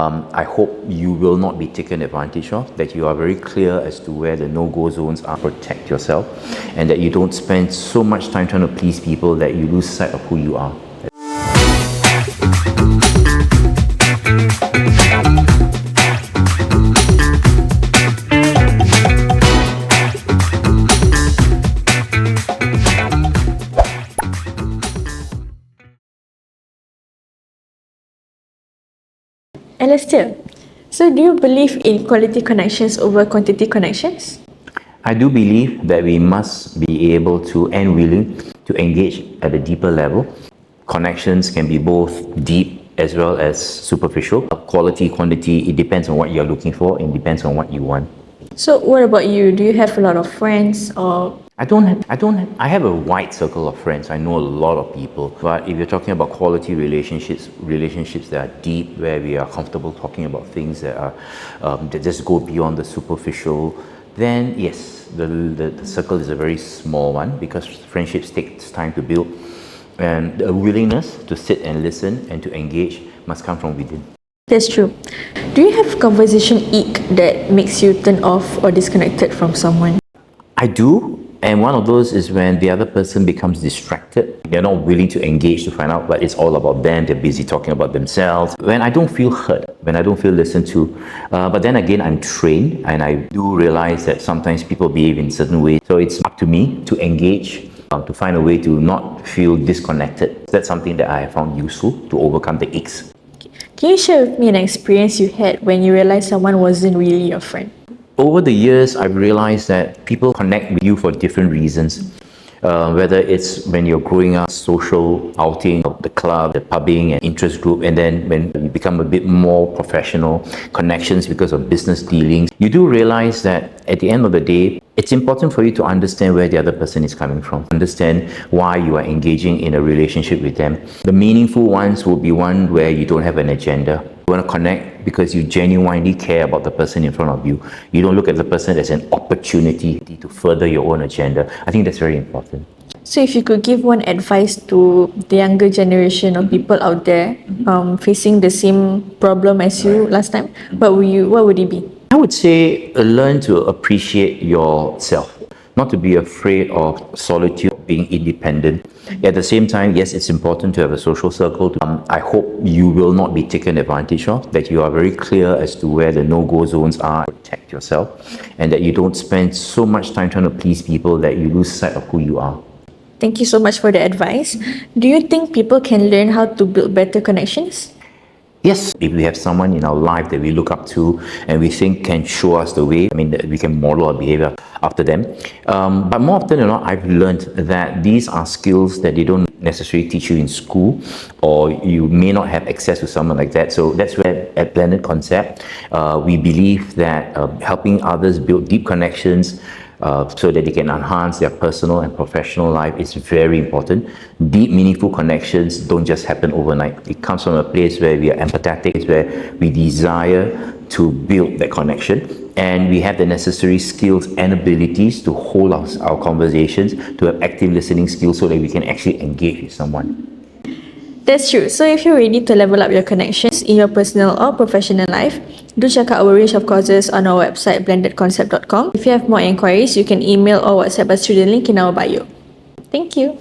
I hope you will not be taken advantage of, that you are very clear as to where the no-go zones are, protect yourself, and that you don't spend so much time trying to please people that you lose sight of who you are. Alastair, so do you believe in quality connections over quantity connections? I do believe that we must be able to and willing to engage at a deeper level. Connections can be both deep as well as superficial. Quality, quantity, it depends on what you're looking for, and depends on what you want. So what about you? Do you have a lot of friends or? I have a wide circle of friends. I know a lot of people. But if you're talking about quality relationships that are deep, where we are comfortable talking about things that are that just go beyond the superficial, then yes, the circle is a very small one, because friendships takes time to build, and a willingness to sit and listen and to engage must come from within. That's true. Do you have conversation ick that makes you turn off or disconnected from someone? I do. And one of those is when the other person becomes distracted. They're not willing to engage to find out, but it's all about them. They're busy talking about themselves. When I don't feel heard, when I don't feel listened to. But then again, I'm trained, and I do realize that sometimes people behave in certain ways. So it's up to me to engage, to find a way to not feel disconnected. That's something that I have found useful to overcome the icks. Can you share with me an experience you had when you realized someone wasn't really your friend? Over the years, I've realized that people connect with you for different reasons. Whether it's when you're growing up, social outing, the club, the pubbing and interest group, and then when you become a bit more professional, connections because of business dealings, you do realize that at the end of the day, it's important for you to understand where the other person is coming from, understand why you are engaging in a relationship with them. The meaningful ones will be one where you don't have an agenda. You want to connect because you genuinely care about the person in front of you. You don't look at the person as an opportunity to further your own agenda. I think that's very important. So if you could give one advice to the younger generation of people out there facing the same problem as you last time, what would it be? I would say learn to appreciate yourself, not to be afraid of solitude, being independent. At the same time, yes, it's important to have a social circle. I hope you will not be taken advantage of, that you are very clear as to where the no-go zones are, protect yourself, and that you don't spend so much time trying to please people that you lose sight of who you are. Thank you so much for the advice. Do you think people can learn how to build better connections? Yes, if we have someone in our life that we look up to and we think can show us the way, that we can model our behavior after them. But more often than not, I've learned that these are skills that they don't necessarily teach you in school, or you may not have access to someone like that. So that's where at Blended Concept, we believe that helping others build deep connections so that they can enhance their personal and professional life is very important. Deep, meaningful connections don't just happen overnight. It comes from a place where we are empathetic, where we desire to build that connection, and we have the necessary skills and abilities to hold our conversations, to have active listening skills so that we can actually engage with someone. That's true. So if you're ready to level up your connections in your personal or professional life, do check out our range of courses on our website blendedconcept.com. If you have more inquiries, you can email or WhatsApp us through the link in our bio. Thank you.